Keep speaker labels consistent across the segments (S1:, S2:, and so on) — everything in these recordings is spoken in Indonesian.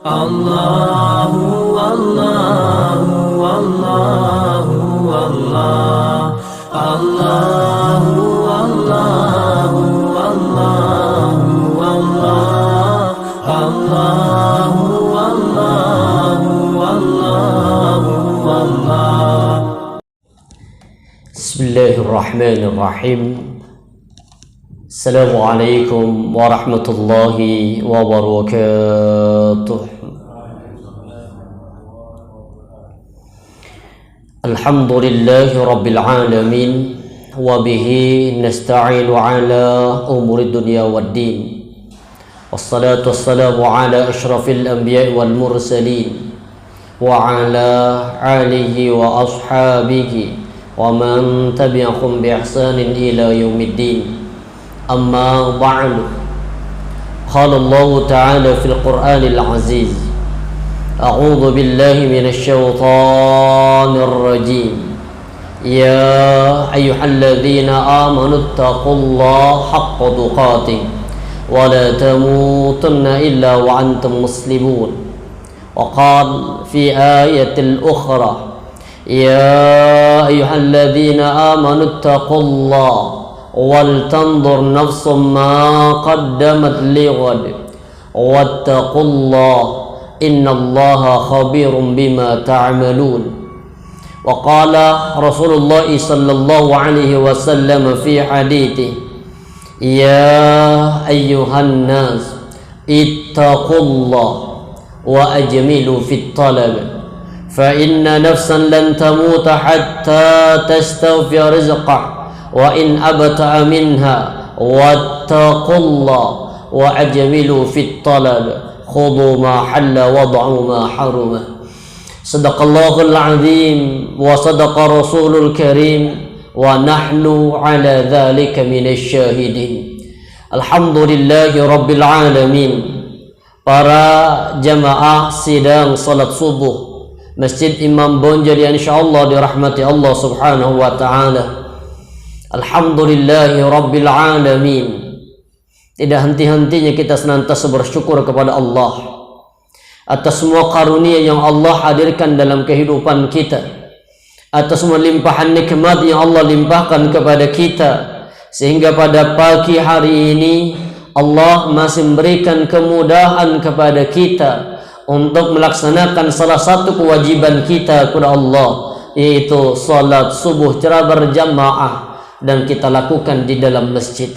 S1: Allahu Allahu Allahu Allah Allahu Allahu Allahu Allah Allahu Allahu Allahu Allah.
S2: Bismillahirrahmanirrahim. Assalamualaikum warahmatullahi wabarakatuh. Alhamdulillahi rabbil alamin, wa bihi nasta'inu ala umuri dunya waddin. Wassalatu wassalamu ala ashrafil anbiya'i wal mursalin wa ala alihi wa ashabihi wa man tabi'ahum bi ihsanin ila yaumiddin. Amma ba'du. Qala Allah ta'ala fil Qur'anil Aziz, A'udzu billahi minasy syaithanir rajim. Ya ayyuhalladzina amanu taqullaha haqqa tuqatih wa la tamutunna illa wa antum muslimun. Wa qala fi ayatil ukhra, Ya ayyuhalladzina amanu taqullaha wal tanzur nafsum ma qaddamat lighad wattaqullaha innallaha khabirum bima ta'malun. Wa qala Rasulullah sallallahu alaihi wasallam fi hadithi, Ya ayyuhan nas ittaqullaha wa ajmilu fit talab fa inna nafsan lan tamuta hatta tastaghfir rizqah wa in abta'a minha wattaqullaha wa ajmilu fit talab khudhu ma halla wad'u ma haruma. Sadaqallahul azim wa sadaqa rasulul karim wa nahnu ala dhalika minasy syahidin. Alhamdulillahi rabbil alamin. Para jamaah sidang salat subuh Masjid Imam Bonjol yang insyaallah dirahmati Allah subhanahu wa ta'ala. Alhamdulillahi rabbil alamin. Tidak henti-hentinya kita senantiasa bersyukur kepada Allah atas semua karunia yang Allah hadirkan dalam kehidupan kita, atas semua limpahan nikmat yang Allah limpahkan kepada kita, sehingga pada pagi hari ini Allah masih memberikan kemudahan kepada kita untuk melaksanakan salah satu kewajiban kita kepada Allah, yaitu salat subuh secara berjamaah, dan kita lakukan di dalam masjid.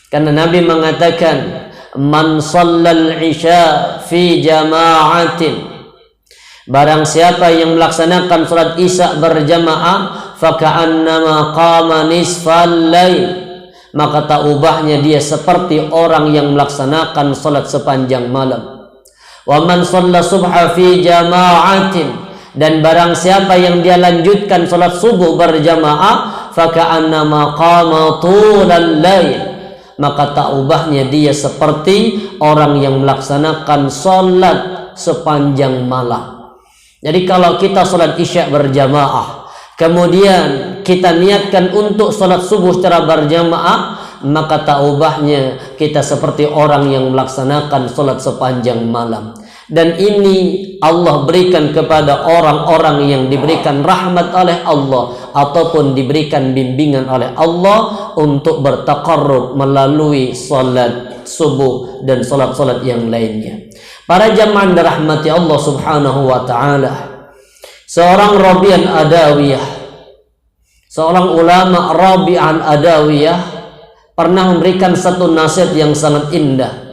S2: Karena Nabi mengatakan, Man shallal isya fi jama'atin, barang siapa yang melaksanakan salat isya berjamaah, faka'annama qama nisfal lail, maka tak ubahnya dia seperti orang yang melaksanakan salat sepanjang malam. Wa man shalla subha fi jama'atin, dan barang siapa yang dia lanjutkan salat subuh berjamaah, faka'annama qama tulal lail, maka tak ubahnya dia seperti orang yang melaksanakan salat sepanjang malam. Jadi kalau kita salat isya berjamaah, kemudian kita niatkan untuk salat subuh secara berjamaah, maka tak ubahnya kita seperti orang yang melaksanakan salat sepanjang malam. Dan ini Allah berikan kepada orang-orang yang diberikan rahmat oleh Allah ataupun diberikan bimbingan oleh Allah untuk bertaqarrub melalui salat subuh dan salat-salat yang lainnya. Para jamaah dirahmati Allah subhanahu wa ta'ala, seorang Rabi'an Adawiyah, seorang ulama Rabi'an Adawiyah, pernah memberikan satu nasihat yang sangat indah.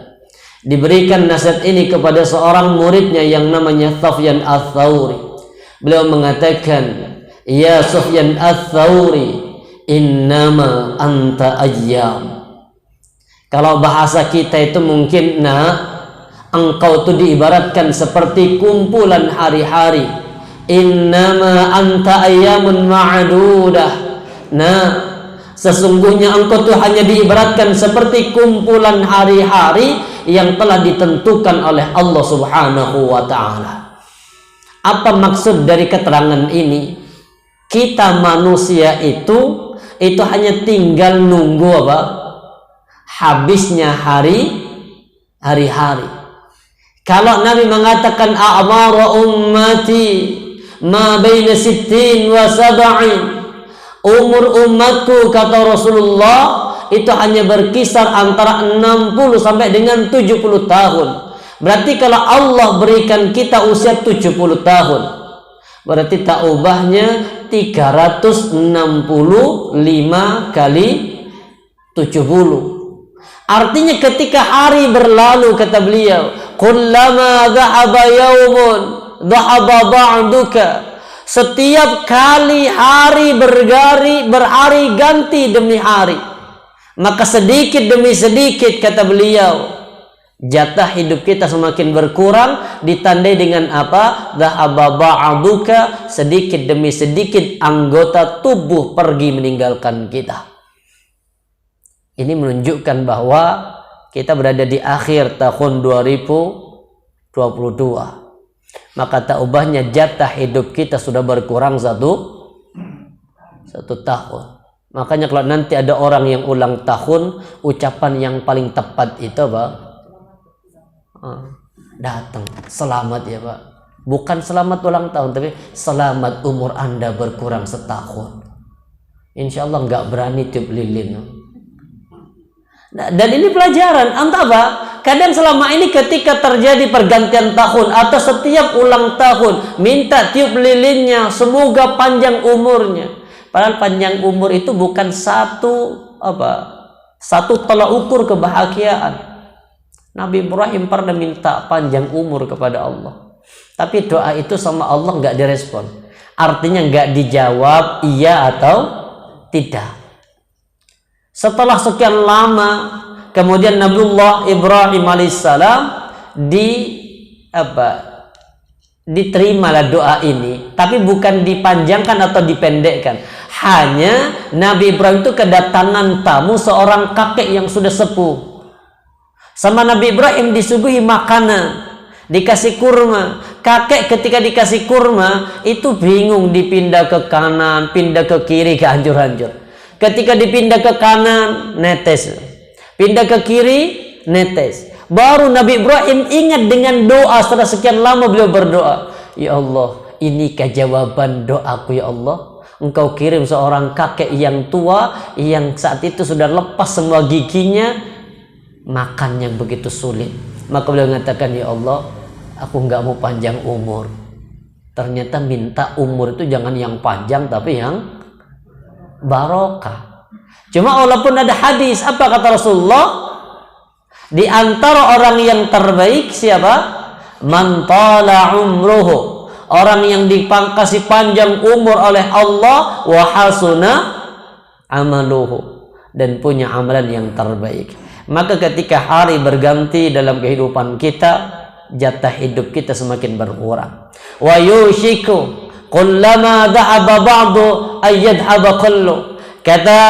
S2: Diberikan nasihat ini kepada seorang muridnya yang namanya Sufyan Ats-Tsauri. Beliau mengatakan, Ya Sufyan Ats-Tsauri, innama anta ayyam. Kalau bahasa kita itu mungkin, engkau itu diibaratkan seperti kumpulan hari-hari. Innama anta ayyamun ma'dudah. Sesungguhnya engkau itu hanya diibaratkan seperti kumpulan hari-hari yang telah ditentukan oleh Allah subhanahu wa ta'ala. Apa maksud dari keterangan ini? Kita manusia itu hanya tinggal nunggu habisnya hari-hari. Kalau Nabi mengatakan a'maru ummati ma baina 60 wa 70, umur umatku kata Rasulullah itu hanya berkisar antara 60 sampai dengan 70 tahun. Berarti kalau Allah berikan kita usia 70 tahun, berarti tak ubahnya 365 kali 70. Artinya ketika hari berlalu, kata beliau, kullama dhahaba yaumun dhahaba ba'duka, setiap kali hari berhari ganti demi hari, maka sedikit demi sedikit, kata beliau, jatah hidup kita semakin berkurang. Ditandai dengan apa? Dhahaba ba'duka, sedikit demi sedikit anggota tubuh pergi meninggalkan kita. Ini menunjukkan bahwa kita berada di akhir tahun 2022. Maka tak ubahnya jatah hidup kita sudah berkurang satu tahun. Makanya kalau nanti ada orang yang ulang tahun, ucapan yang paling tepat itu Pak, datang, selamat ya Pak. Bukan selamat ulang tahun, tapi selamat umur Anda berkurang setahun. Insya Allah nggak berani tiup lilin. Dan ini pelajaran. Entah apa? Kadang selama ini ketika terjadi pergantian tahun atau setiap ulang tahun, minta tiup lilinnya, semoga panjang umurnya. Padahal panjang umur itu bukan satu tolak ukur kebahagiaan. Nabi Ibrahim pernah minta panjang umur kepada Allah, tapi doa itu sama Allah nggak direspon. Artinya nggak dijawab iya atau tidak. Setelah sekian lama, kemudian Nabiullah Ibrahim alaihissalam diterimalah doa ini, tapi bukan dipanjangkan atau dipendekkan. Hanya Nabi Ibrahim itu kedatangan tamu seorang kakek yang sudah sepuh. Sama Nabi Ibrahim disuguhi makanan, dikasih kurma. Kakek ketika dikasih kurma itu bingung, dipindah ke kanan, pindah ke kiri, ke hancur-hancur. Ketika dipindah ke kanan, netes. Pindah ke kiri, netes. Baru Nabi Ibrahim ingat dengan doa. Setelah sekian lama beliau berdoa, ya Allah, inikah jawaban doaku ya Allah? Engkau kirim seorang kakek yang tua, yang saat itu sudah lepas semua giginya, makan yang begitu sulit. Maka beliau mengatakan, ya Allah, aku nggak mau panjang umur. Ternyata minta umur itu jangan yang panjang, tapi yang barokah. Cuma walaupun ada hadis, apa kata Rasulullah? Di antara orang yang terbaik siapa? Man tala umruhu, orang yang dikasih panjang umur oleh Allah, wa hasuna amaluhu, dan punya amalan yang terbaik. Maka ketika hari berganti dalam kehidupan kita, jatah hidup kita semakin berkurang. Wa yushiku kullama dhahaba ba'du ayyadhaba kullu, kata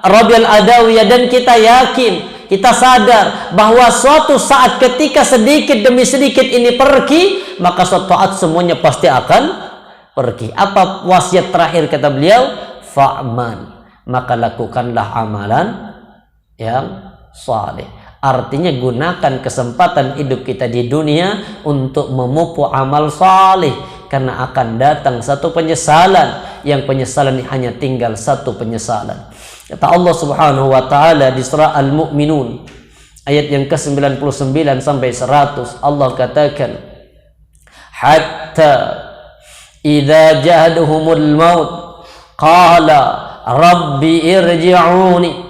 S2: Rabi al-Adawiyah, dan kita yakin, kita sadar bahwa suatu saat ketika sedikit demi sedikit ini pergi, maka suatu saat semuanya pasti akan pergi. Apa wasiat terakhir kata beliau? Fa'man, maka lakukanlah amalan yang saleh. Artinya gunakan kesempatan hidup kita di dunia untuk memupuk amal saleh, karena akan datang satu penyesalan, yang penyesalan ini hanya tinggal satu penyesalan. Kata Allah Subhanahu wa taala di surah Al-Mu'minun ayat yang ke-99 sampai 100, Allah katakan, hatta idza ja'adhumul maut qala rabbi irji'uni.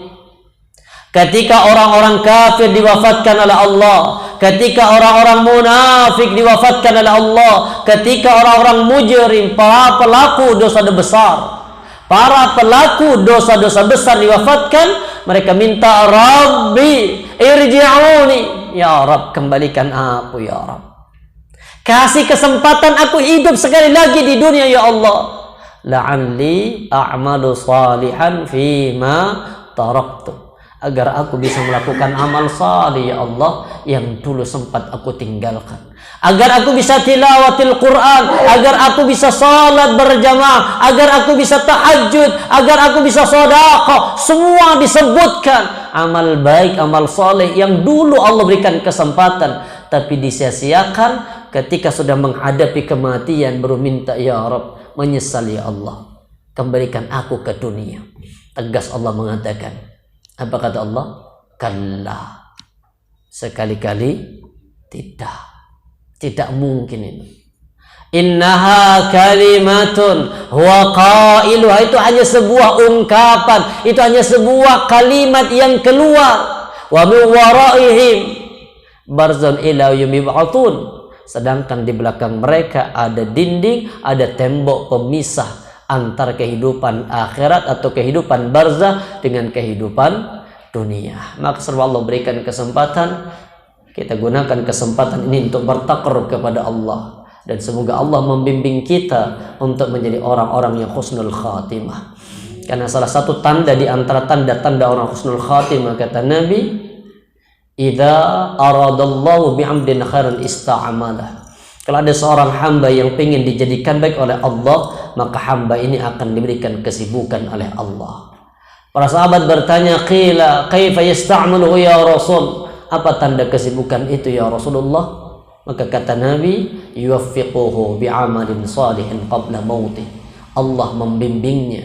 S2: Ketika orang-orang kafir diwafatkan oleh Allah, ketika orang-orang munafik diwafatkan oleh Allah, ketika orang-orang mujrim, para pelaku dosa-dosa besar diwafatkan, mereka minta, Rabbi irji'uni, ya Rabb, kembalikan aku ya Rabb, kasih kesempatan aku hidup sekali lagi di dunia ya Allah, la'alli a'malu salihan fima taraktu, agar aku bisa melakukan amal salih ya Allah yang dulu sempat aku tinggalkan, agar aku bisa tilawatil Quran, agar aku bisa salat berjamaah, agar aku bisa tahajud, agar aku bisa sedekah. Semua disebutkan amal baik, amal saleh yang dulu Allah berikan kesempatan, tapi disia-siakan ketika sudah menghadapi kematian baru minta, ya Rabb, menyesal ya Allah, kembalikan aku ke dunia. Tegas Allah mengatakan, apa kata Allah? Kalla, sekali-kali tidak mungkin ini. Innaha kalimatun huwa qailuha, itu hanya sebuah ungkapan, itu hanya sebuah kalimat yang keluar. Wa min waraihim barzun ila yaumi yub'atsun, sedangkan di belakang mereka ada dinding, ada tembok pemisah antara kehidupan akhirat atau kehidupan barzah dengan kehidupan dunia. Maka semoga Allah berikan kesempatan, kita gunakan kesempatan ini untuk bertakarrub kepada Allah, dan semoga Allah membimbing kita untuk menjadi orang-orang yang husnul khatimah. Karena salah satu tanda di antara tanda-tanda orang husnul khatimah, kata Nabi, idza aradallahu bi'amdin khairan ista'amalah. Kalau ada seorang hamba yang ingin dijadikan baik oleh Allah, maka hamba ini akan diberikan kesibukan oleh Allah. Para sahabat bertanya, qila kaifa yasta'maluhu ya Rasul? Apa tanda kesibukan itu ya Rasulullah? Maka kata Nabi, yuwaffiquhu bi'amalin salihin qabla mautih. Allah membimbingnya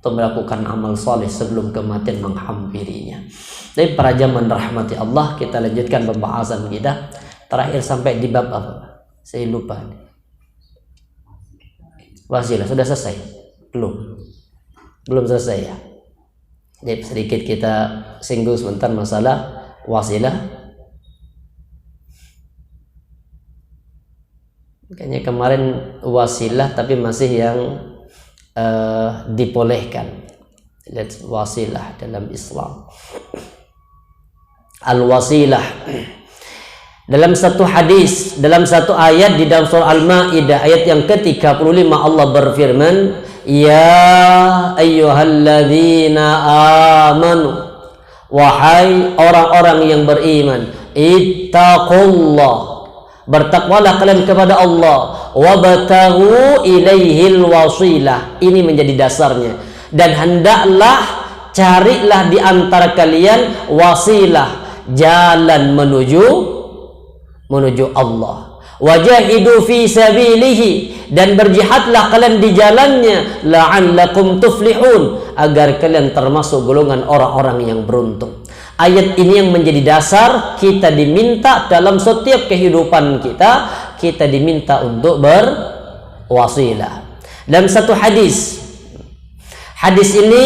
S2: untuk melakukan amal saleh sebelum kematian menghampirinya. Jadi para jamaah rahmati Allah, kita lanjutkan pembahasan kita. Terakhir sampai di bab apa? Saya lupa. Wasilah sudah selesai? Belum selesai ya. Jadi sedikit kita singgung sebentar masalah wasilah. Kayaknya kemarin wasilah tapi masih yang dibolehkan. Lihat wasilah dalam Islam. Al-wasilah. Dalam satu hadis, dalam satu ayat di dalam surah Al-Maidah ayat yang ke-35 Allah berfirman, ya ayyuhalladzina amanu, wahai orang-orang yang beriman, ittaqullah, bertakwalah kalian kepada Allah, wabtaghu ilaihil wasilah. Ini menjadi dasarnya, dan hendaklah carilah di antara kalian wasilah, jalan menuju Allah. Wajahidu fi sabilihi, dan berjihadlah kalian di jalannya, la'allakum tuflihun, agar kalian termasuk golongan orang-orang yang beruntung. Ayat ini yang menjadi dasar kita diminta dalam setiap kehidupan kita diminta untuk berwasilah. Dalam satu hadis ini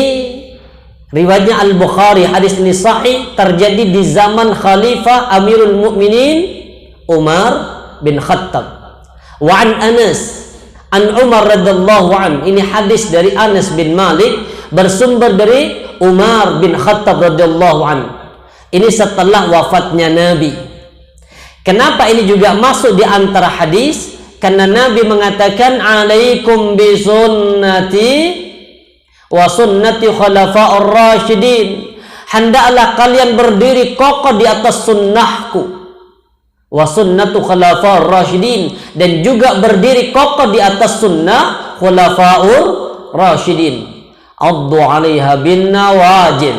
S2: riwayatnya Al-Bukhari, hadis ini sahih, terjadi di zaman Khalifah Amirul Mukminin Umar bin Khattab. Wa an Anas an Umar radhiyallahu an, ini hadis dari Anas bin Malik bersumber dari Umar bin Khattab radhiyallahu an. Ini setelah wafatnya Nabi. Kenapa ini juga masuk di antara hadis? Karena Nabi mengatakan, alaikum bi sunnati wa sunnati khulafa'ur rasyidin, hendaklah kalian berdiri kokoh di atas sunnahku, wa sunnatu khulafa'ur rasyidin, dan juga berdiri kokoh di atas sunnah khulafa'ur rasyidin. Addu 'alaiha bin nawajid,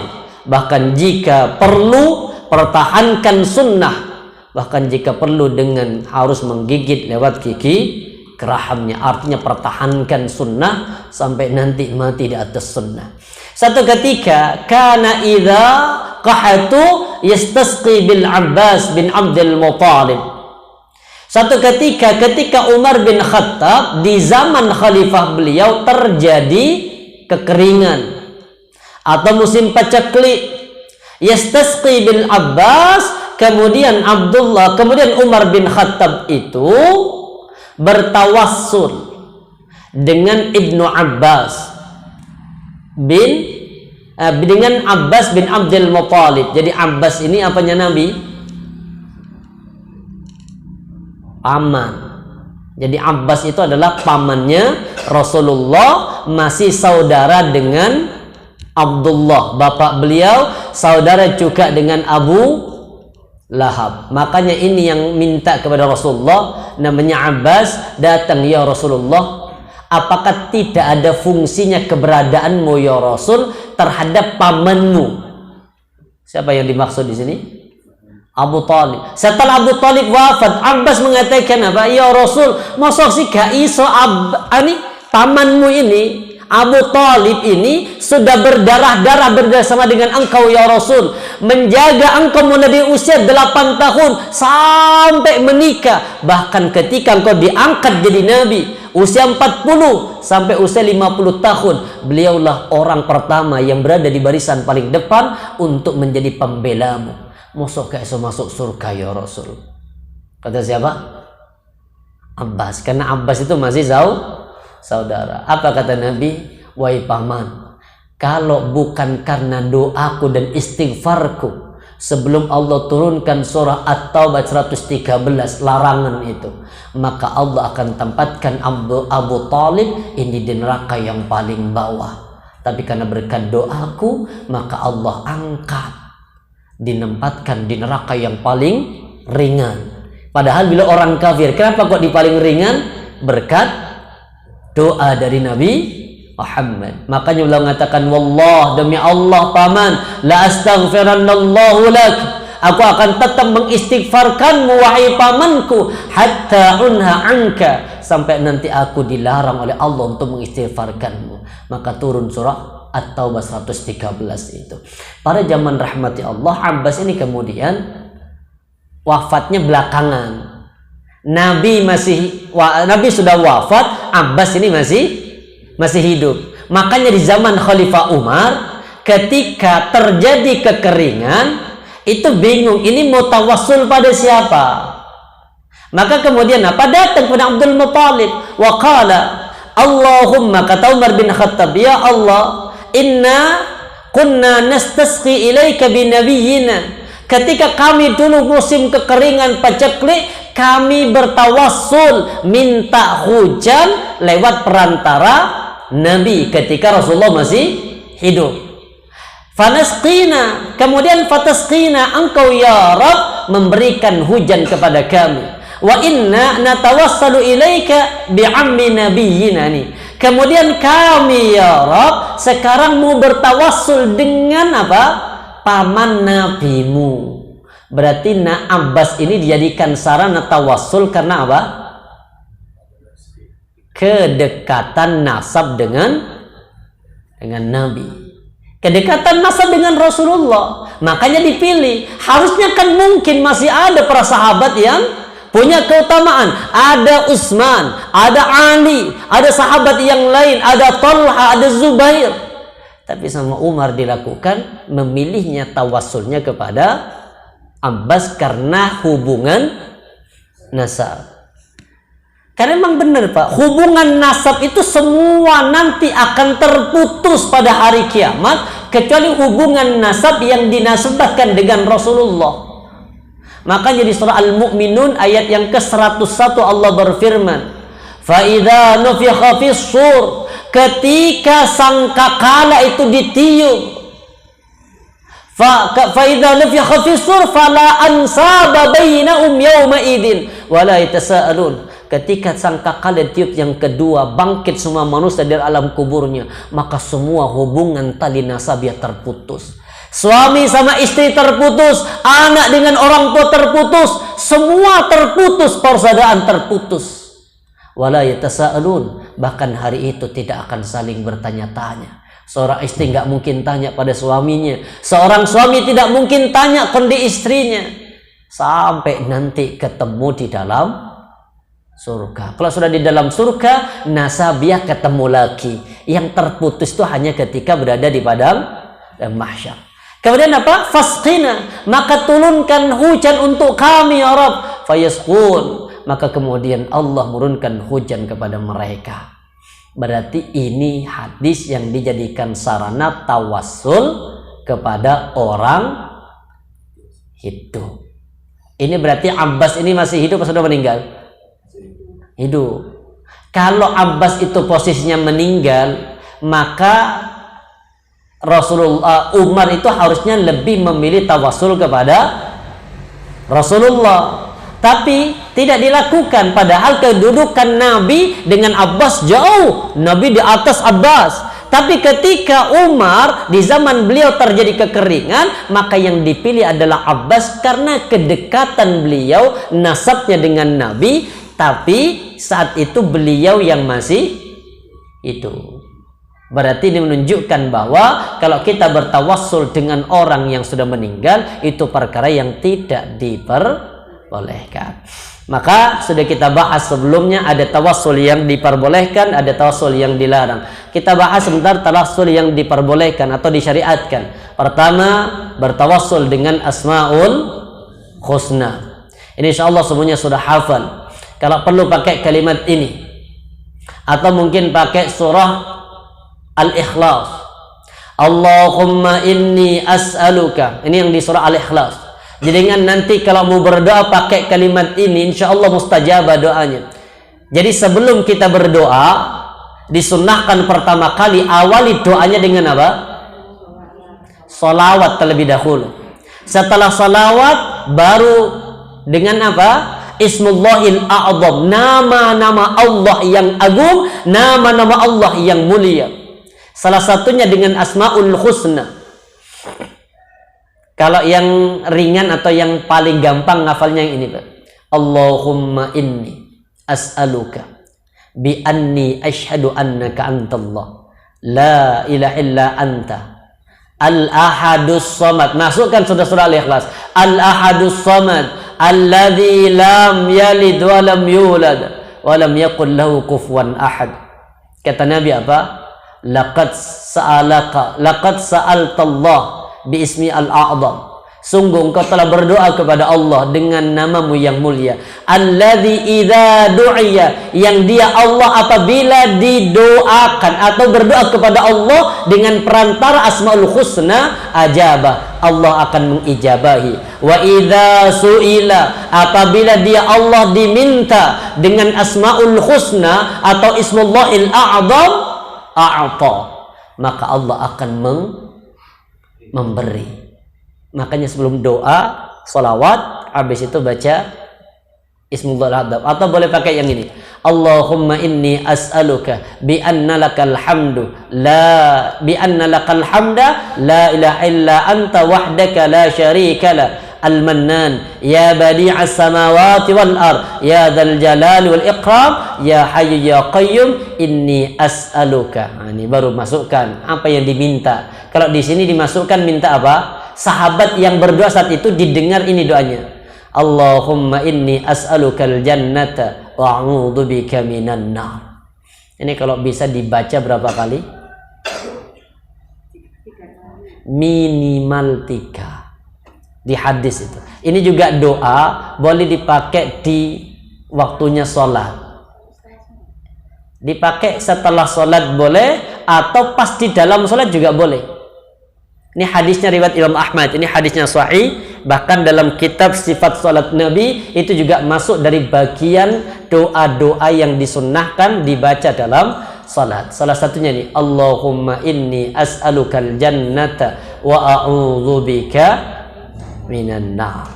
S2: bahkan jika perlu pertahankan sunnah, bahkan jika perlu dengan harus menggigit lewat gigi gerahamnya. Artinya pertahankan sunnah sampai nanti mati di atas sunnah. Satu ketika kana idza qahatu yastasqi bil Abbas bin Abdul Muttalib. Satu ketika Umar bin Khattab di zaman khalifah beliau terjadi kekeringan atau musim paceklik. Yastasqi bil Abbas, kemudian Umar bin Khattab itu bertawassul dengan Ibnu Abbas dengan Abbas bin Abdul Muttalib. Jadi Abbas ini apanya Nabi? Paman. Jadi Abbas itu adalah pamannya Rasulullah, masih saudara dengan Abdullah, bapak beliau, saudara juga dengan Abu Lahab. Makanya ini yang minta kepada Rasulullah, namanya Abbas, datang, ya Rasulullah, apakah tidak ada fungsinya keberadaanmu ya Rasul terhadap pamanmu? Siapa yang dimaksud di sini? Abu Talib. Setelah Abu Talib wafat, Abbas mengatakan apa? Ya Rasul, masa sih gak iso pamanmu ini, Abu Talib ini sudah berdarah-darah bersama dengan engkau ya Rasul, menjaga engkau mulai dari usia 8 tahun sampai menikah, bahkan ketika engkau diangkat jadi nabi usia 40 sampai usia 50 tahun, beliaulah orang pertama yang berada di barisan paling depan untuk menjadi pembelamu. Mosok gak iso masuk surga ya Rasul? Kata siapa? Abbas. Karena Abbas itu masih saudara. Apa kata Nabi? Wahai paman, kalau bukan karena doaku dan istighfarku sebelum Allah turunkan surah At-Taubah 113 larangan itu, maka Allah akan tempatkan Abu Talib ini di neraka yang paling bawah. Tapi karena berkat doaku, maka Allah angkat, dinempatkan di neraka yang paling ringan. Padahal bila orang kafir, kenapa kok di paling ringan? Berkat doa dari Nabi Muhammad. Makanya beliau mengatakan, wallah, demi Allah paman, la astaghfirannallahu lak, aku akan tetap mengistighfarkanmu wahai pamanku, hatta unha anka, sampai nanti aku dilarang oleh Allah untuk mengistighfarkanmu. Maka turun surah At-Taubah 113 itu. Pada zaman rahmati Allah, Abbas ini kemudian wafatnya belakangan. Nabi sudah wafat, Abbas ini masih hidup. Makanya di zaman Khalifah Umar, ketika terjadi kekeringan, itu bingung, ini mau tawassul pada siapa? Maka kemudian apa? Datang kepada Abdul Muttalib. Wa qala Allahumma, kata Umar bin Khattab, ya Allah, inna kunna nastasqi ilaika binabiyyina. Ketika kami dulu musim kekeringan paceklik, kami bertawassul minta hujan lewat perantara Nabi ketika Rasulullah masih hidup. Fanasqina, kemudian fatasqina, engkau ya Rabb memberikan hujan kepada kami. Wa inna natawassalu ilaika bi'ammi nabiyyina. Kemudian kami ya Rabb sekarang mau bertawassul dengan apa? Paman nabimu. Berarti Abbas ini dijadikan sarana tawassul karena apa? Kedekatan nasab dengan Nabi. Kedekatan nasab dengan Rasulullah. Makanya dipilih. Harusnya kan mungkin masih ada para sahabat yang punya keutamaan. Ada Utsman, ada Ali, ada sahabat yang lain, ada Talha, ada Zubair. Tapi sama Umar dilakukan, memilihnya tawassulnya kepada Abbas karena hubungan nasab. Karena memang benar Pak, hubungan nasab itu semua nanti akan terputus pada hari kiamat, kecuali hubungan nasab yang dinasabkan dengan Rasulullah. Makanya di surah Al-Mu'minun ayat yang ke-101 Allah berfirman, fa idza nufikha fis-sur, ketika sangkakala itu ditiup, fa idza nufikha fis-sur fala ansaba bainahum yawma idzin wala yatasaalun. Ketika sangkakala ditiup yang kedua, bangkit semua manusia dari alam kuburnya, maka semua hubungan tali nasabiyah terputus. Suami sama istri terputus, anak dengan orang tua terputus, semua terputus, persaudaraan terputus. Wala yatasaalun, bahkan hari itu tidak akan saling bertanya-tanya. Seorang istri nggak mungkin tanya pada suaminya, seorang suami tidak mungkin tanya kondisi istrinya, sampai nanti ketemu di dalam surga. Kalau sudah di dalam surga, nasabiah ketemu lagi. Yang terputus itu hanya ketika berada di padang mahsyar. Kemudian apa? Fasqina, maka turunkan hujan untuk kami ya Rabb. Fayasqun, maka kemudian Allah menurunkan hujan kepada mereka. Berarti ini hadis yang dijadikan sarana tawassul kepada orang hidup. Ini berarti Abbas ini masih hidup atau sudah meninggal? Hidup. Kalau Abbas itu posisinya meninggal, maka Umar itu harusnya lebih memilih tawassul kepada Rasulullah. Tapi tidak dilakukan, padahal kedudukan Nabi dengan Abbas jauh. Nabi di atas Abbas. Tapi ketika Umar di zaman beliau terjadi kekeringan, maka yang dipilih adalah Abbas karena kedekatan beliau nasabnya dengan Nabi, tapi saat itu beliau yang masih itu. Berarti ini menunjukkan bahwa kalau kita bertawassul dengan orang yang sudah meninggal, itu perkara yang tidak diperbolehkan. Maka sudah kita bahas sebelumnya, ada tawassul yang diperbolehkan, ada tawassul yang dilarang. Kita bahas sebentar tawassul yang diperbolehkan atau disyariatkan. Pertama, bertawassul dengan Asmaul Husna. Ini insyaallah semuanya sudah hafal. Kalau perlu pakai kalimat ini, atau mungkin pakai surah Al-Ikhlas. Allahumma inni as'aluka. Ini yang di surah Al-Ikhlas. Jadi nanti kalau mau berdoa pakai kalimat ini, insya Allah mustajabah doanya. Jadi sebelum kita berdoa, disunnahkan pertama kali awali doanya dengan apa? Salawat terlebih dahulu. Setelah salawat baru dengan apa? Ismullahil a'zam, nama-nama Allah yang agung, nama-nama Allah yang mulia. Salah satunya dengan Asmaul Husna. Kalau yang ringan atau yang paling gampang ngafalnya yang ini, Pak. Allahumma inni as'aluka bi anni asyhadu annaka antallah la ilaha illa anta al-ahadus samad. Masukkan surah Al-Ikhlas. Al-ahadus samad alladzi lam yalid wa lam yulad wa lam yakul lahu kufuwan ahad. Kata Nabi apa? Laqad sa'altallah bi ismi al-a'zam. Sungguh engkau telah berdoa kepada Allah dengan namamu yang mulia. Alladzi idza du'iya, yang dia Allah apabila didoakan atau berdoa kepada Allah dengan perantara Asmaul Husna, ajabah, Allah akan mengijabahi. Wa idza su'ila, apabila dia Allah diminta dengan Asmaul Husna atau Ismullahil A'zam, a'ta, maka Allah akan memberi. Makanya sebelum doa, salawat, habis itu baca Ismullahil A'zam. Atau boleh pakai yang ini. Allahumma inni as'aluka bi anna lakal hamdu la ilaha illa anta wahdaka la syarika la al-mannan ya badi'as samawati wal ard ya dzal jalali wal ikram ya hayyu ya qayyum inni as'aluka. Nah, ini baru masukkan apa yang diminta. Kalau di sini dimasukkan minta apa? Sahabat yang berdoa saat itu didengar ini doanya. Allahumma inni as'alukal jannata wa a'udzubika minan nar. Ini kalau bisa dibaca berapa kali? Minimal 3 di hadis itu. Ini juga doa boleh dipakai di waktunya sholat. Dipakai setelah sholat boleh, atau pas di dalam sholat juga boleh. Ini hadisnya riwayat Imam Ahmad. Ini hadisnya sahih. Bahkan dalam kitab sifat salat Nabi itu juga masuk dari bagian doa-doa yang disunnahkan dibaca dalam salat. Salah satunya nih, Allahumma inni as'alukal jannata wa a'udzubika minan nar.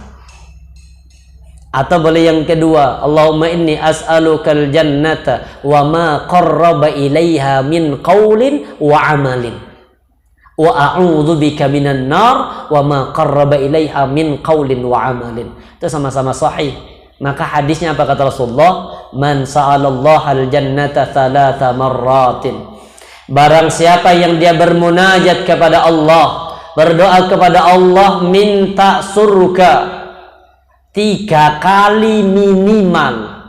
S2: Atau boleh yang kedua, Allahumma inni as'alukal jannata wa ma qarraba ilaiha min qaulin wa amalin. Wa a'udzubika minan nar wa ma qarraba ilaiha min qaulin wa amalin. Itu sama-sama sahih. Maka hadisnya apa kata Rasulullah? Man sa'alallaha al-jannata thalatha marratin. Barang siapa yang dia bermunajat kepada Allah, berdoa kepada Allah minta surga 3 kali minimal,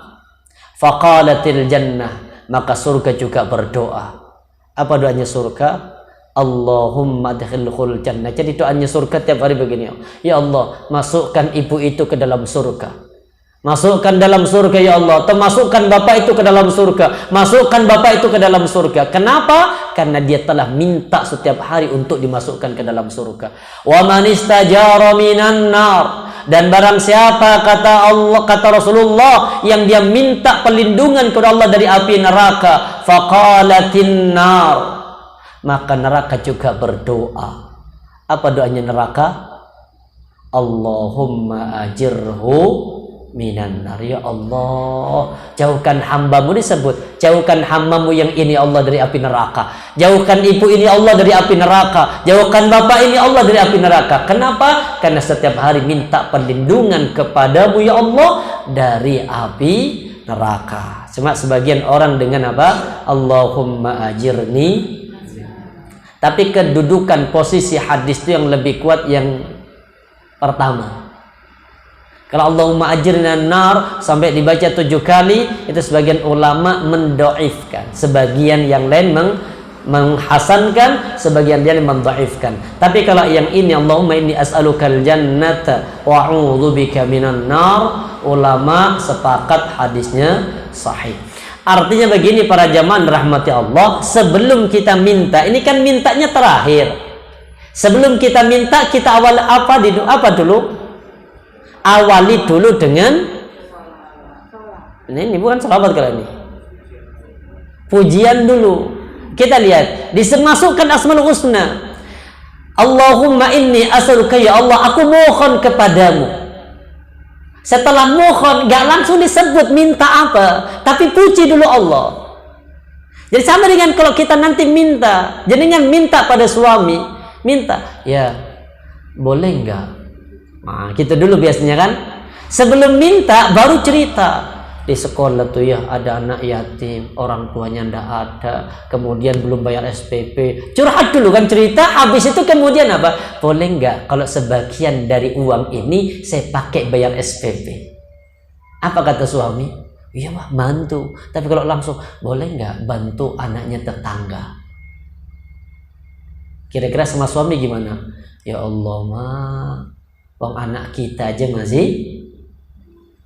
S2: faqalatil jannah, maka surga juga berdoa. Apa doanya surga? Allahumma adkhilhul jannah. Jadi doanya surga tiap hari begini. Ya Allah, masukkan ibu itu ke dalam surga. Masukkan dalam surga ya Allah. Atau masukkan bapak itu ke dalam surga. Masukkan bapak itu ke dalam surga. Kenapa? Karena dia telah minta setiap hari untuk dimasukkan ke dalam surga. Wa man istajara minan nar. Dan barang siapa kata Allah, kata Rasulullah, yang dia minta perlindungan kepada Allah dari api neraka, faqalatin nar, maka neraka juga berdoa. Apa doanya neraka? Allahumma ajirhu minan nar. Ya Allah, jauhkan hambamu, disebut jauhkan hambamu yang ini Allah dari api neraka, jauhkan ibu ini Allah dari api neraka, jauhkan bapak ini Allah dari api neraka. Kenapa? Karena setiap hari minta perlindungan kepadamu ya Allah dari api neraka. Cuma sebagian orang dengan apa? Allahumma ajirni. Tapi kedudukan posisi hadis itu yang lebih kuat yang pertama. Kalau Allahumma ajirna nar sampai dibaca 7 kali, itu sebagian ulama mendoifkan, sebagian yang lain menghasankan, sebagian lain mendoifkan. Tapi kalau yang ini Allahumma inni as'alukal jannata wa a'udzubika minan nar, ulama sepakat hadisnya sahih. Artinya begini para jamaah rahmati Allah, sebelum kita minta, ini kan mintanya terakhir. Sebelum kita minta, kita awal apa dulu? Awali dulu dengan ini bukan salawat kalau ini. Pujian dulu. Kita lihat, disemasukkan Asmaul Husna. Allahumma inni as'aluka ya Allah, aku mohon kepadamu. Setelah mohon, gak langsung disebut minta apa, tapi puji dulu Allah. Jadi sama dengan kalau kita nanti minta, jenengan minta pada suami, minta, ya boleh nggak? Nah, kita dulu biasanya kan, sebelum minta baru cerita. Di sekolah tuh ya ada anak yatim, orang tuanya ndak ada, kemudian belum bayar SPP, curhat dulu kan cerita. Habis itu kemudian apa? Boleh nggak kalau sebagian dari uang ini saya pakai bayar SPP? Apa kata suami? Iya mah bantu. Tapi kalau langsung, boleh nggak bantu anaknya tetangga? Kira-kira sama suami gimana? Ya Allah mah, uang anak kita aja masih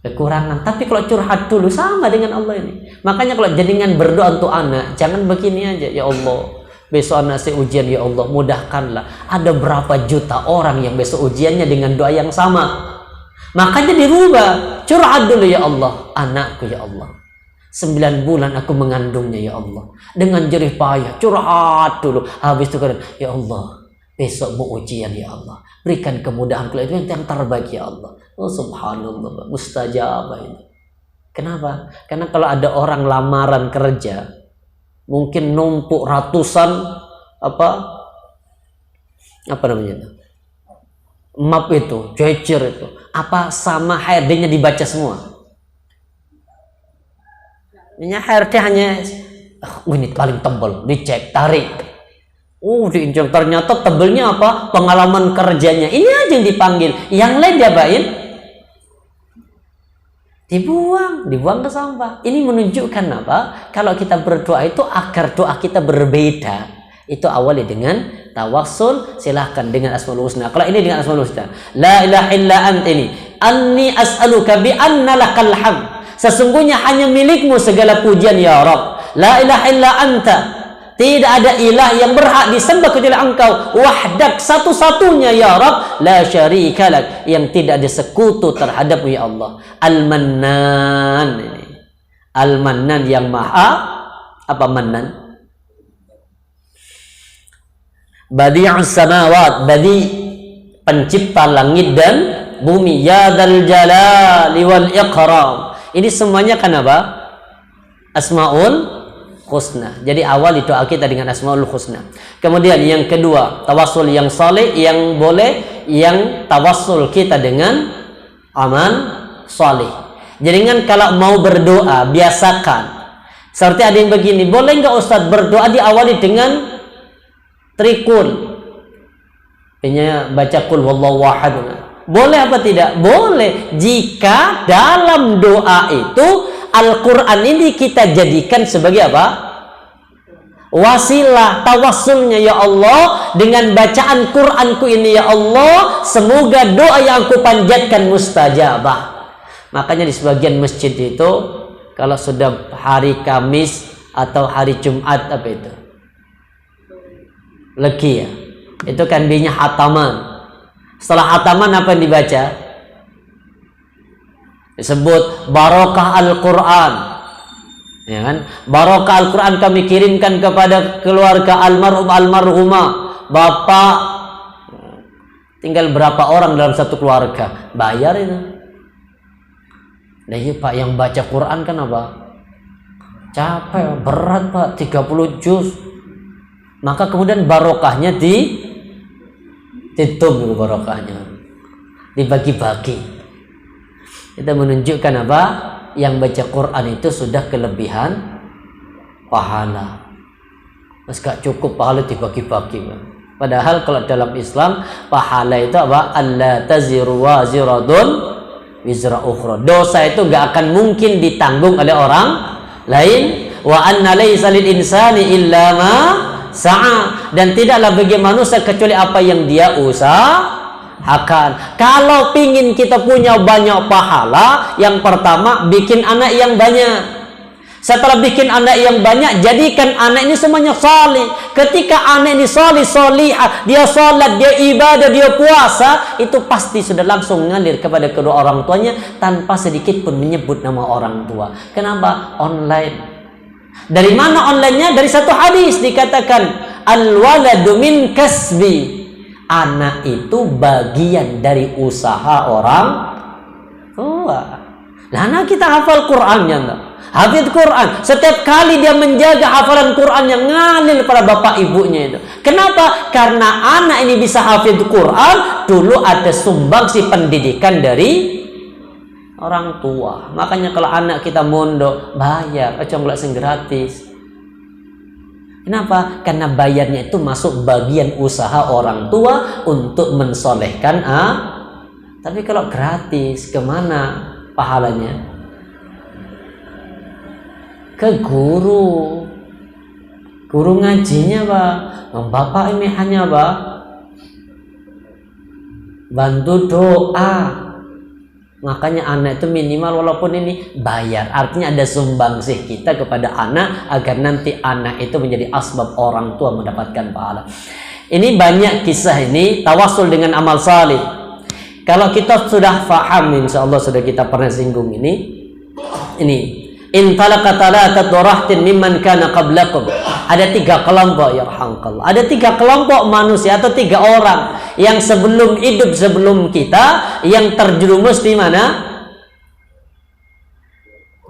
S2: kekurangan. Tapi kalau curhat dulu sama dengan Allah ini. Makanya kalau jenengan berdoa untuk anak, jangan begini aja, ya Allah besok anak saya ujian, ya Allah mudahkanlah. Ada berapa juta orang yang besok ujiannya dengan doa yang sama. Makanya dirubah, curhat dulu ya Allah, anakku ya Allah 9 bulan aku mengandungnya ya Allah, dengan jerih payah, curhat dulu. Habis itu kan, ya Allah besok mau ujian ya Allah, berikan kemudahan kalau itu yang terbaik ya Allah. Oh subhanallah, mustajabah itu. Kenapa? Karena kalau ada orang lamaran kerja, mungkin numpuk ratusan apa namanya itu, map itu, cecer itu, apa sama HRD-nya dibaca semua? Ini HRD hanya ini paling tebal, dicek, tarik. Diinjak, ternyata tebelnya apa? Pengalaman kerjanya. Ini aja yang dipanggil. Yang lain diapain? Dibuang ke sampah. Ini menunjukkan apa? Kalau kita berdoa itu agar doa kita berbeda. Itu awali dengan tawassul, silahkan dengan Asmaul Husna. Kalau ini dengan Asmaul Husna, la ilaha illa anta, ini anni as'aluka bi anna lakal hamd. Sesungguhnya hanya milikmu segala pujian ya Rabb. La ilaha illa anta, tidak ada ilah yang berhak disembah kecuali engkau. Wahdak, satu-satunya ya Rabb. La syarika lak, yang tidak ada sekutu terhadapmu ya Allah. Al-Mannan, ini Al-Mannan yang maha apa mannan? Badi'us samawat, badi pencipta langit dan bumi. Ya dzal jalali wal ikram. Ini semuanya kan apa? Asmaul Husna. Jadi awal doa kita dengan Asmaul Husna. Kemudian yang kedua, tawassul yang saleh, yang boleh, yang tawassul kita dengan amal saleh. Jadi kan kalau mau berdoa, biasakan. Seperti ada yang begini, boleh nggak Ustadz berdoa diawali dengan trikul? Ini baca kul wallahu ahad. Boleh apa tidak? Boleh jika dalam doa itu Al-Quran ini kita jadikan sebagai apa? Wasilah tawassulnya ya Allah, dengan bacaan Quranku ini ya Allah, semoga doa yang aku panjatkan mustajabah. Makanya di sebagian masjid itu kalau sudah hari Kamis atau hari Jumat apa itu? Legi ya. Itu kan binya hataman. Setelah hataman apa yang dibaca? Disebut barokah Al-Quran, ya kan? Barokah Al-Quran kami kirimkan kepada keluarga almarhum almarhumah, bapak. Tinggal berapa orang dalam satu keluarga, bayar itu. Nah iya Pak, yang baca Quran kan apa? Capek, berat Pak, 30 juz. Maka kemudian barokahnya ditutup, barokahnya dibagi-bagi. Itu menunjukkan apa? Yang baca Quran itu sudah kelebihan pahala. Mas gak cukup pahala dibagi-bagi. Padahal kalau dalam Islam pahala itu apa? Alla taziru waziratun wizra ukhra. Dosa itu gak akan mungkin ditanggung oleh orang lain. Wa anna laisa lil insani illa ma sa'a, dan tidaklah bagi manusia kecuali apa yang dia usahakan. Kalau pingin kita punya banyak pahala, yang pertama bikin anak yang banyak. Setelah bikin anak yang banyak, jadikan anak ini semuanya salih. Ketika anak ini salih, salihah, dia salat, dia ibadah, dia puasa, itu pasti sudah langsung ngalir kepada kedua orang tuanya tanpa sedikit pun menyebut nama orang tua. Kenapa? Online. Dari mana online-nya? Dari satu hadis dikatakan, al-waladu min kasbi. Anak itu bagian dari usaha orang tua. Nah, anak kita hafal Qur'annya enggak? Hafid Quran, setiap kali dia menjaga hafalan Quran yang ngalir pada bapak ibunya itu. Kenapa? Karena anak ini bisa hafid Quran, dulu ada sumbangsi pendidikan dari orang tua. Makanya kalau anak kita mondok, bayar, aja nggak sing gratis. Kenapa? Karena bayarnya itu masuk bagian usaha orang tua untuk mensolehkan Tapi kalau gratis, kemana pahalanya? Ke guru ngajinya Pak. Bapak ini hanya Pak bantu doa. Makanya anak itu minimal walaupun ini bayar, artinya ada sumbangsih kita kepada anak agar nanti anak itu menjadi asbab orang tua mendapatkan pahala. Ini banyak kisah ini tawasul dengan amal salih. Kalau kita sudah faham, insya Allah sudah kita pernah singgung ini. Intalaka talatat dorahtin mimman kana qablakum. Ada 3 kelompok, ya rahangkallah. Ada 3 kelompok manusia atau 3 orang yang sebelum hidup sebelum kita, yang terjerumus di mana?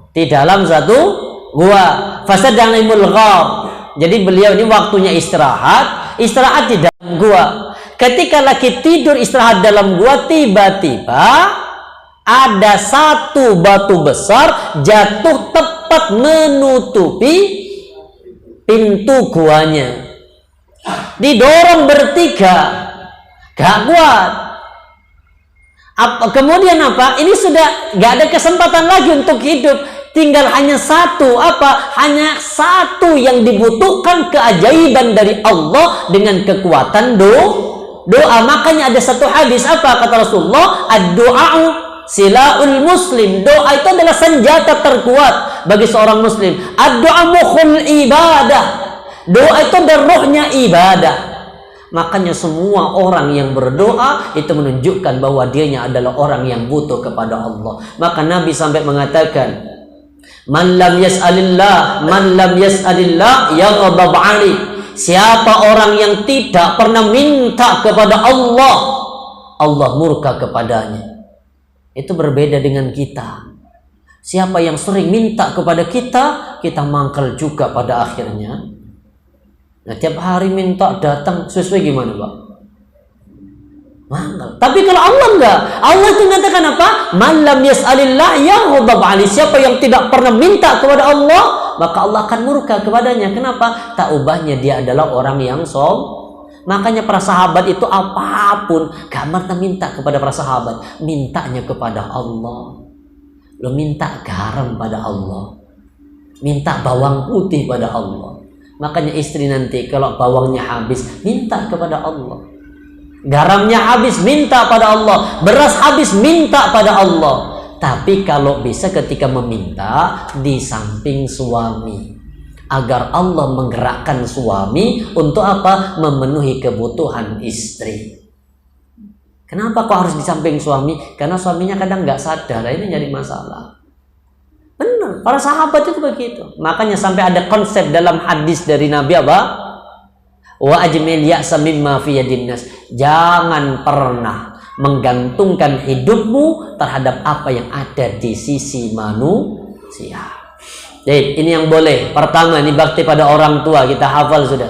S2: Di dalam satu gua. Fasadangimul ghar. Jadi beliau ini waktunya istirahat di dalam gua. Ketika lagi tidur istirahat dalam gua, tiba-tiba ada satu batu besar jatuh tepat menutupi pintu guanya. Didorong bertiga, gak kuat. Kemudian apa? Ini sudah gak ada kesempatan lagi untuk hidup. Tinggal hanya satu, hanya satu yang dibutuhkan, keajaiban dari Allah dengan kekuatan doa. Makanya ada satu hadis kata Rasulullah, ad-du'a'u silaul muslim. Doa itu adalah senjata terkuat bagi seorang muslim. Ad-du'a mukhul ibadah. Doa itu adalah rohnya ibadah. Makanya semua orang yang berdoa itu menunjukkan bahwa dianya adalah orang yang butuh kepada Allah. Maka Nabi sampai mengatakan, man lam yas'alillah yaghdab 'alaihi. Siapa orang yang tidak pernah minta kepada Allah, Allah murka kepadanya. Itu berbeda dengan kita. Siapa yang sering minta kepada kita, kita mangkal juga pada akhirnya. Nah, tiap hari minta datang sesuai gimana Pak? Mangkal. Tapi kalau Allah enggak, Allah itu mengatakan apa? Man lam yas'alillah yaghdab 'alaihi. Siapa yang tidak pernah minta kepada Allah, maka Allah akan murka kepadanya. Kenapa? Tak ubahnya dia adalah orang yang Makanya para sahabat itu apapun gak pernah minta kepada para sahabat, mintanya kepada Allah. Lo minta garam pada Allah, minta bawang putih pada Allah. Makanya istri nanti kalau bawangnya habis, minta kepada Allah. Garamnya habis, minta pada Allah. Beras habis, minta pada Allah. Tapi kalau bisa ketika meminta di samping suami, agar Allah menggerakkan suami untuk apa? Memenuhi kebutuhan istri. Kenapa kok harus di samping suami? Karena suaminya kadang nggak sadar, ini jadi masalah. Benar, para sahabat itu begitu. Makanya sampai ada konsep dalam hadis dari Nabi Wa ajmil ya'sa mimma fi yadin nas. Jangan pernah menggantungkan hidupmu terhadap apa yang ada di sisi manusia. Jadi ini yang boleh. Pertama, ini bakti pada orang tua, kita hafal sudah.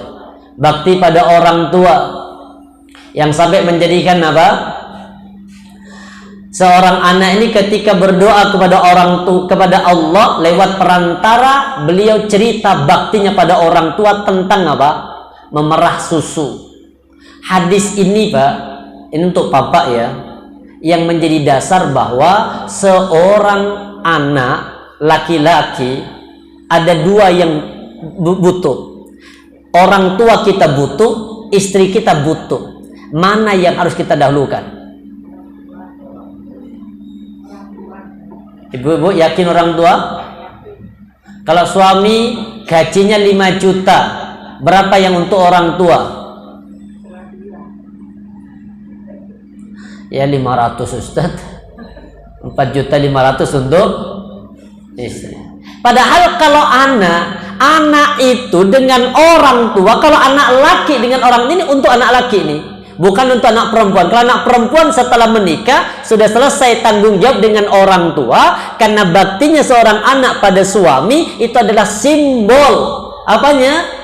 S2: Bakti pada orang tua yang sampai menjadikan apa? Seorang anak ini ketika berdoa kepada orang tua, kepada Allah lewat perantara beliau cerita baktinya pada orang tua tentang apa? Memerah susu. Hadis ini Pak, ini untuk papa ya, yang menjadi dasar bahwa seorang anak laki-laki ada dua yang butuh. Orang tua kita butuh, istri kita butuh. Mana yang harus kita dahulukan? Ibu-ibu yakin orang tua? Kalau suami gajinya 5 juta, berapa yang untuk orang tua? Ya 500 Ustaz. 4.500.000 untuk istri. Padahal kalau anak itu dengan orang tua, kalau anak laki dengan orang ini untuk anak laki ini, bukan untuk anak perempuan. Kalau anak perempuan setelah menikah sudah selesai tanggung jawab dengan orang tua, karena baktinya seorang anak pada suami itu adalah simbol apanya?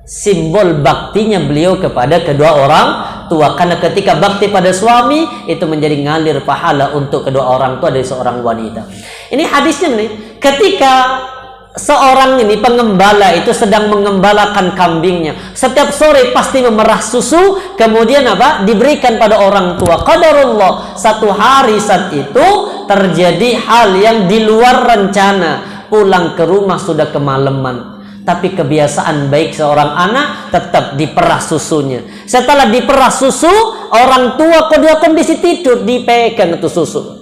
S2: Simbol baktinya beliau kepada kedua orang tua. Karena ketika bakti pada suami itu menjadi ngalir pahala untuk kedua orang tua dari seorang wanita. Ini hadisnya nih, ketika seorang ini pengembala itu sedang mengembalakan kambingnya, setiap sore pasti memerah susu, kemudian apa? Diberikan pada orang tua. Qadarullah, satu hari saat itu terjadi hal yang di luar rencana, pulang ke rumah sudah kemalaman. Tapi kebiasaan baik seorang anak tetap diperah susunya. Setelah diperah susu, orang tua kedua kondisi tidur, dipegang itu susu.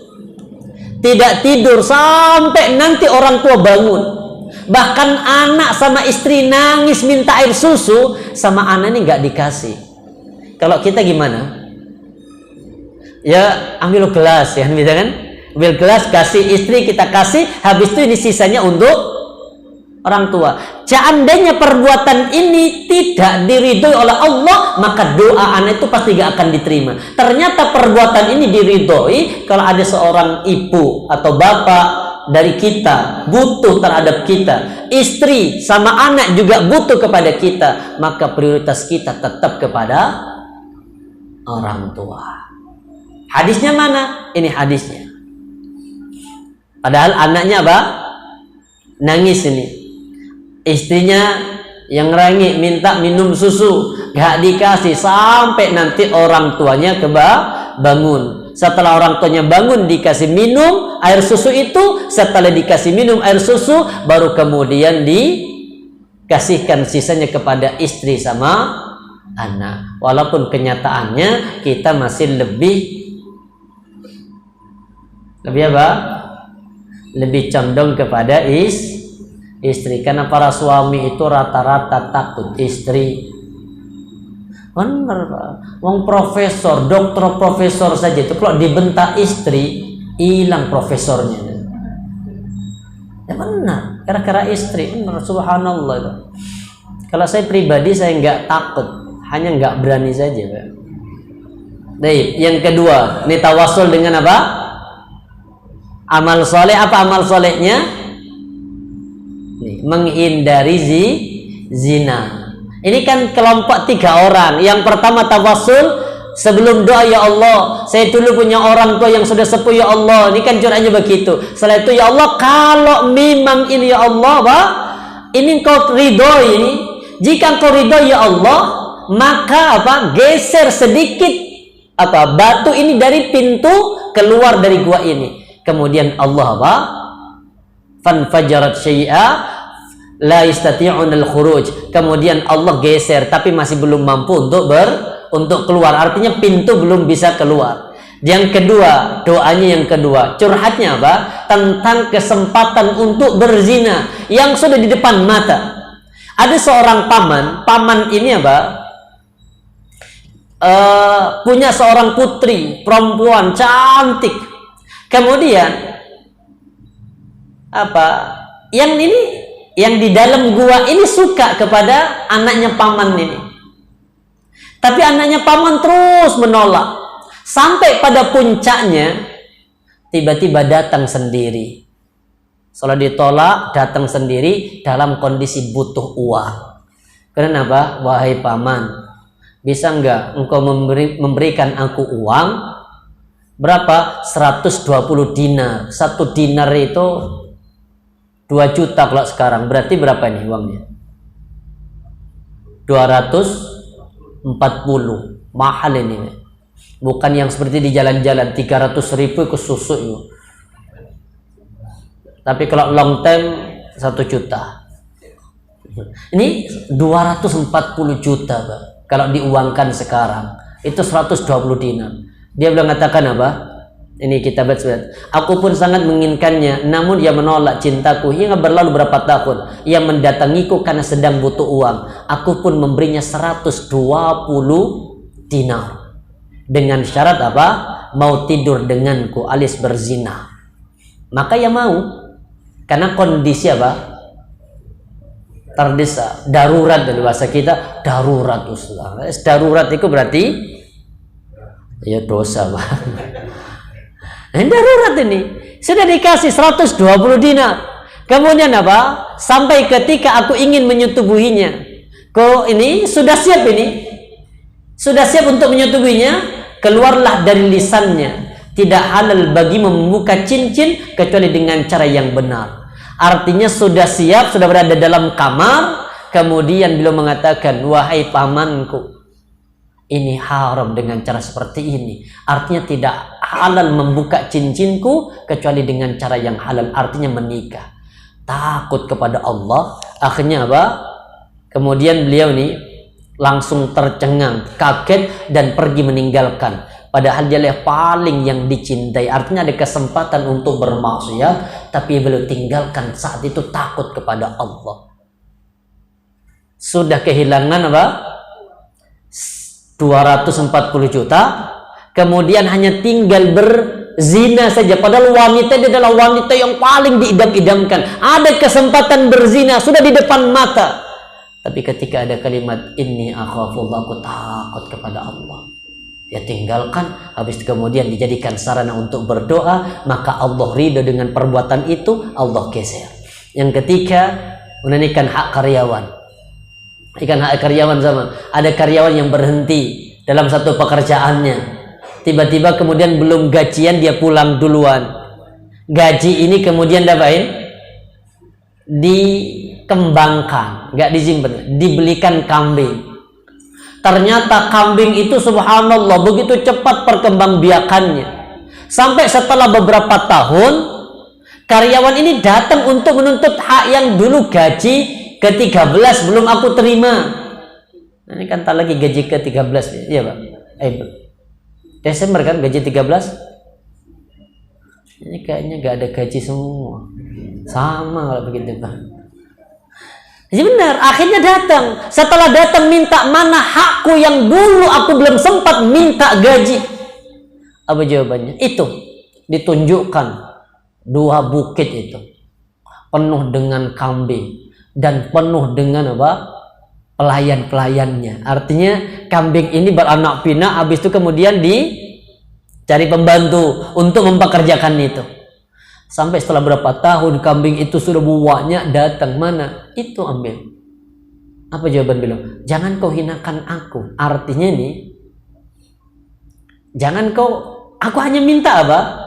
S2: Tidak tidur sampai nanti orang tua bangun. Bahkan anak sama istri nangis minta air susu, sama anak ini nggak dikasih. Kalau kita gimana? Ya ambil gelas ya, bisa kan? Ambil gelas, kasih istri, kita kasih, habis itu ini sisanya untuk orang tua. Seandainya perbuatan ini tidak diridhoi oleh Allah, maka doa anak itu pasti gak akan diterima. Ternyata perbuatan ini diridhoi kalau ada seorang ibu atau bapak dari kita butuh terhadap kita, istri sama anak juga butuh kepada kita, maka prioritas kita tetap kepada orang tua. Hadisnya mana? Ini hadisnya. Padahal anaknya apa? Nangis ini. Istrinya yang rengek minta minum susu, gak dikasih sampai nanti orang tuanya bangun. Setelah orang tuanya bangun dikasih minum air susu itu, setelah dikasih minum air susu baru kemudian dikasihkan sisanya kepada istri sama anak. Walaupun kenyataannya kita masih lebih apa? Lebih condong kepada istri, karena para suami itu rata-rata takut istri. Bener Pak, wong profesor, dokter profesor saja itu kalau dibentak istri hilang profesornya. Ya benar, gara-gara istri. Benar, subhanallah Pak. Kalau saya pribadi saya nggak takut, hanya nggak berani saja Pak. Baik, yang kedua, ini tawasul dengan apa? Amal soleh. Apa amal solehnya? Menghindari zina. Ini kan kelompok 3 orang. Yang pertama tawassul sebelum doa, ya Allah, saya dulu punya orang tua yang sudah sepuh, ya Allah. Ini kan curhatnya begitu. Setelah itu, ya Allah, kalau memang ini ya Allah, Pak, ini kau ridhoi ini. Jika kau ridhoi ya Allah, maka apa? Geser sedikit apa? Batu ini dari pintu keluar dari gua ini. Kemudian Allah apa? Fanfajarat syai'a la yastati'un al-khuruj. Kemudian Allah geser tapi masih belum mampu untuk keluar. Artinya pintu belum bisa keluar. Yang kedua, doanya yang kedua, curhatnya apa? Tentang kesempatan untuk berzina yang sudah di depan mata. Ada seorang paman ini apa? Punya seorang putri perempuan cantik. Kemudian apa? Yang di dalam gua ini suka kepada anaknya paman ini. Tapi anaknya paman terus menolak. Sampai pada puncaknya, tiba-tiba datang sendiri. Setelah ditolak, datang sendiri dalam kondisi butuh uang. Kenapa? Wahai paman, bisa enggak engkau memberikan aku uang? Berapa? 120 dinar. 1 dinar itu 2 juta kalau sekarang. Berarti berapa ini uangnya? 240. Mahal ini. Bukan yang seperti di jalan-jalan 300.000 ke susu itu. Tapi kalau long term 1 juta. Ini 240 juta, Pak. Kalau diuangkan sekarang itu 120 dinar. Dia bilang katakan apa? Ini kita baca. Aku pun sangat menginginkannya, namun ia menolak cintaku hingga berlalu berapa tahun. Ia mendatangiku karena sedang butuh uang. Aku pun memberinya 120 dinar. Dengan syarat apa? Mau tidur denganku alias berzina. Maka ia mau. Karena kondisi apa? Terdesak. Darurat dari bahasa kita. Darurat Ustaz. Darurat itu berarti ya dosa, Pak. Darurat ini. Sudah dikasih 120 dinar. Kemudian apa? Sampai ketika aku ingin menyetubuhinya. Kok ini sudah siap ini? Sudah siap untuk menyetubuhinya? Keluarlah dari lisannya, tidak halal bagi membuka cincin kecuali dengan cara yang benar. Artinya sudah siap, sudah berada dalam kamar, kemudian beliau mengatakan, wahai pamanku, ini haram dengan cara seperti ini. Artinya tidak halal membuka cincinku kecuali dengan cara yang halal, artinya menikah. Takut kepada Allah. Akhirnya apa? Kemudian beliau ini langsung tercengang, kaget, dan pergi meninggalkan. Padahal dia paling yang dicintai. Artinya ada kesempatan untuk bermaksiat, tapi beliau tinggalkan saat itu takut kepada Allah. Sudah kehilangan apa? 240 juta. Kemudian hanya tinggal berzina saja. Padahal wanita dia adalah wanita yang paling diidam-idamkan. Ada kesempatan berzina, sudah di depan mata. Tapi ketika ada kalimat inni akhafullah, aku takut kepada Allah, dia tinggalkan. Habis itu kemudian dijadikan sarana untuk berdoa, maka Allah ridho dengan perbuatan itu, Allah geser. Yang ketiga, menunaikan hak karyawan. Ikan hak karyawan sama. Ada karyawan yang berhenti dalam satu pekerjaannya. Tiba-tiba kemudian belum gajian, dia pulang duluan. Gaji ini kemudian dapain? Dikembangkan, nggak disimpan, dibelikan kambing. Ternyata kambing itu subhanallah begitu cepat perkembangbiakannya. Sampai setelah beberapa tahun, karyawan ini datang untuk menuntut hak yang dulu gaji ke-13 belum aku terima. Ini kan tak lagi gaji ke-13, iya Pak? Desember kan gaji 13. Ini kayaknya nggak ada gaji semua. Sama kalau begitu, Pak. Jadi benar, akhirnya datang. Setelah datang minta, mana hakku yang dulu aku belum sempat minta gaji. Apa jawabannya? Itu ditunjukkan 2 bukit itu penuh dengan kambing dan penuh dengan apa? Pelayan-pelayannya. Artinya kambing ini beranak pinak, habis itu kemudian dicari pembantu untuk mempekerjakan itu. Sampai setelah berapa tahun kambing itu sudah banyak datang, mana? Itu ambil. Apa jawaban beliau? Jangan kau hinakan aku. Artinya nih, jangan kau, aku hanya minta apa?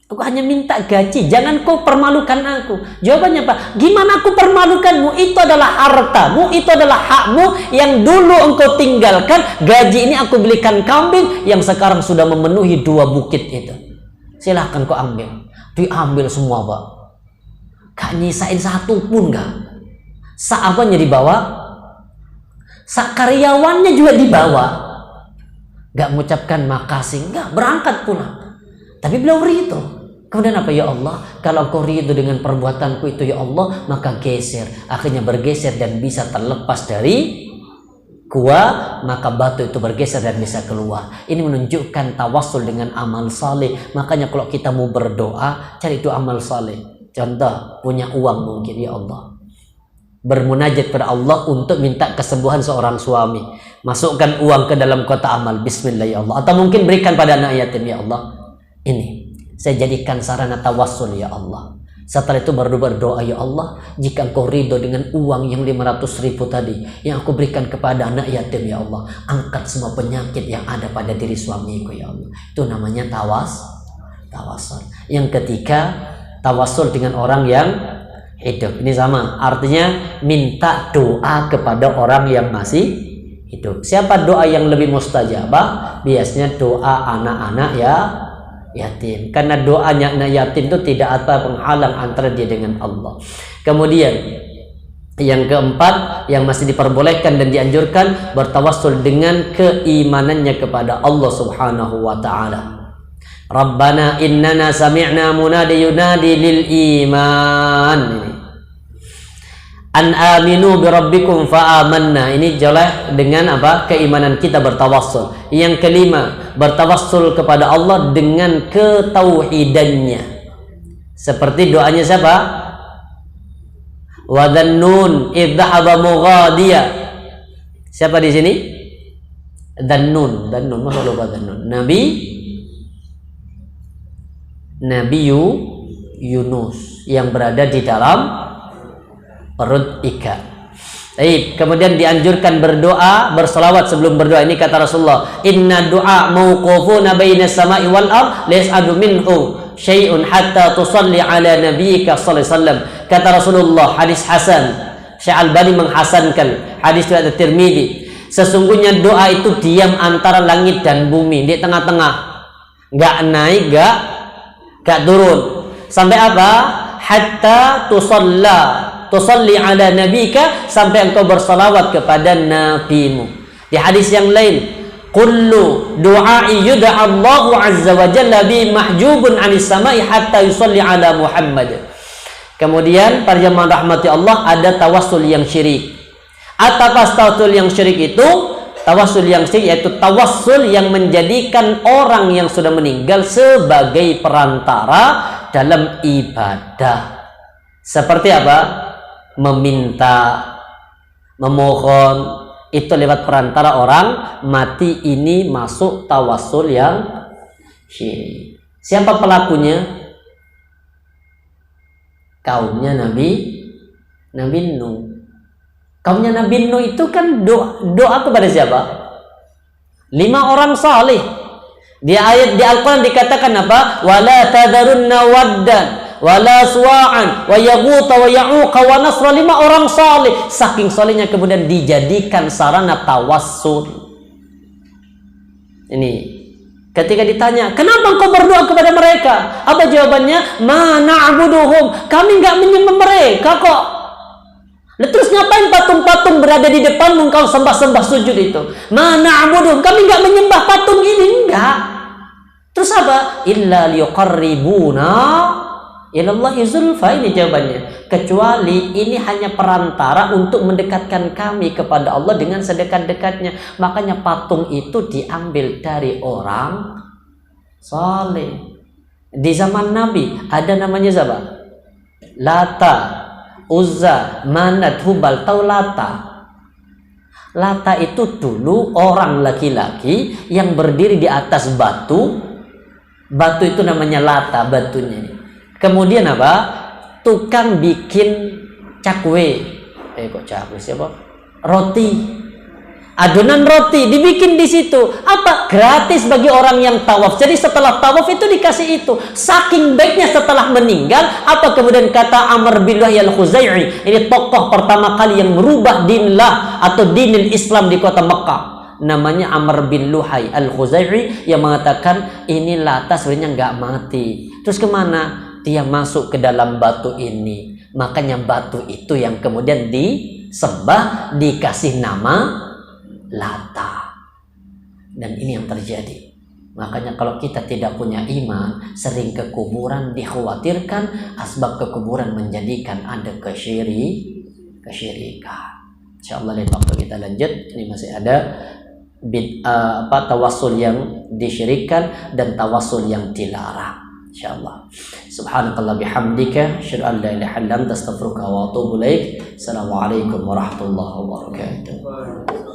S2: Aku hanya minta gaji. Jangan kau permalukan aku. Jawabannya apa? Gimana aku permalukanmu? Itu adalah hartamu, itu adalah hakmu yang dulu engkau tinggalkan. Gaji ini aku belikan kambing yang sekarang sudah memenuhi 2 bukit itu. Silahkan kau ambil. Diambil semua, Pak. Gak nyisain satu pun gak. Sahabatnya dibawa, karyawannya juga dibawa. Gak mengucapkan makasih, gak, berangkat pulang. Tapi beliau ridho. Kemudian apa? Ya Allah, kalau kau ridho dengan perbuatanku itu ya Allah, maka geser. Akhirnya bergeser dan bisa terlepas dari gua, maka batu itu bergeser dan bisa keluar. Ini menunjukkan tawassul dengan amal saleh. Makanya kalau kita mau berdoa, cari itu amal saleh. Contoh, punya uang mungkin, ya Allah, bermunajat kepada Allah untuk minta kesembuhan seorang suami. Masukkan uang ke dalam kotak amal, bismillah ya Allah. Atau mungkin berikan pada anak yatim, ya Allah, ini saya jadikan sarana tawassul ya Allah. Setelah itu baru berdoa, ya Allah, jika Engkau ridho dengan uang yang 500.000 tadi yang aku berikan kepada anak yatim, ya Allah, angkat semua penyakit yang ada pada diri suamiku, ya Allah. Itu namanya tawassul. Yang ketiga, tawassul dengan orang yang hidup. Ini sama, artinya minta doa kepada orang yang masih hidup. Siapa doa yang lebih mustajabah? Biasanya doa anak-anak ya yatim, karena doanya anak yatim itu tidak ada penghalang antara dia dengan Allah. Kemudian yang keempat, yang masih diperbolehkan dan dianjurkan, bertawassul dengan keimanannya kepada Allah Subhanahu wa taala. Rabbana innana sami'na munadi yunadi lil iman, an aminu birabbikum fa'amanna. Ini jelas dengan apa? Keimanan kita bertawassul. Yang kelima, bertawassul kepada Allah dengan ketauhidannya. Seperti doanya siapa? Wa dhannun idh dhahaba mughadiya. Siapa di sini? Dhannun, masa lupa Dhannun? Nabi Yunus yang berada di dalam perut ikan. Baik, kemudian dianjurkan berdoa, berselawat sebelum berdoa. Ini kata Rasulullah, inna du'a mauqufuna baina samai wal ard la yas'adu minhu syai'un hatta tusalli ala nabiyyika sallallahu alaihi wasallam. Kata Rasulullah, hadis hasan. Syekh Albani menghasankan hadis riwayat Tirmidzi. Sesungguhnya doa itu diam antara langit dan bumi, di tengah-tengah, enggak naik, enggak turun. Sampai apa? Hatta tusalli ala nabika, sampai engkau bersalawat kepada nabimu. Di hadis yang lain, kullu du'ai yud'a Allahu azza wa jalla bi mahjubun 'anis samai hatta yusalli ala Muhammad. Kemudian para jemaah rahmati Allah, ada tawassul yang syirik. Apa tawassul yang syirik itu? Tawassul yang syirik yaitu tawassul yang menjadikan orang yang sudah meninggal sebagai perantara dalam ibadah. Seperti apa? Meminta, memohon, itu lewat perantara orang mati. Ini masuk tawassul yang syirik. Siapa pelakunya? Kaumnya Nabi Nuh. Kaumnya Nabi Nuh itu kan doa kepada siapa? 5 orang saleh. Di ayat di Al-Quran dikatakan apa? Wala tadarunna waddan wala suwa'an wa yaghutha wa ya'uqa wa nasra. 5 orang saleh. Saking salehnya kemudian dijadikan sarana tawassul. Ini ketika ditanya, kenapa engkau berdoa kepada mereka? Apa jawabannya? Ma na'buduhum, kami enggak menyembah mereka kok. Terus ngapain patung-patung berada di depanmu engkau sembah-sembah sujud itu? Ma na'buduhum, kami enggak menyembah patung ini, enggak. Terus apa? Illa liqarribuna ilallahi zulfa. Ini jawabannya, kecuali ini hanya perantara untuk mendekatkan kami kepada Allah dengan sedekat-dekatnya. Makanya patung itu diambil dari orang saleh. Di zaman Nabi ada namanya siapa? Lata, Uzza, Manat, Hubal. Tahu Lata? Lata itu dulu orang laki-laki yang berdiri di atas batu. Batu itu namanya Lata, batunya ini. Kemudian apa? Tukang bikin cakwe. Kok cakwe siapa? Roti. Adonan roti dibikin di situ. Apa? Gratis bagi orang yang tawaf. Jadi setelah tawaf itu dikasih itu. Saking baiknya setelah meninggal, apa kemudian kata Amr bin Luhai al-Khuzai'i, ini tokoh pertama kali yang merubah dinillah atau dinil Islam di kota Mekah. Namanya Amr bin Luhai al-Khuzai'i yang mengatakan ini Lata sebenarnya nggak mati. Terus kemana? Dia masuk ke dalam batu ini. Makanya batu itu yang kemudian disembah, dikasih nama Lata. Dan ini yang terjadi. Makanya kalau kita tidak punya iman, sering ke kuburan, dikhawatirkan asbab ke kuburan menjadikan ada kesyirikan. Insyaallah lain waktu kita lanjut. Ini masih ada tawassul yang disyirikkan dan tawassul yang dilarang. insyaallah. Subhanakallah bihamdika asyhadu an la ilaha illa anta astaghfiruka wa atubu ilaik. Assalamualaikum warahmatullahi wabarakatuh.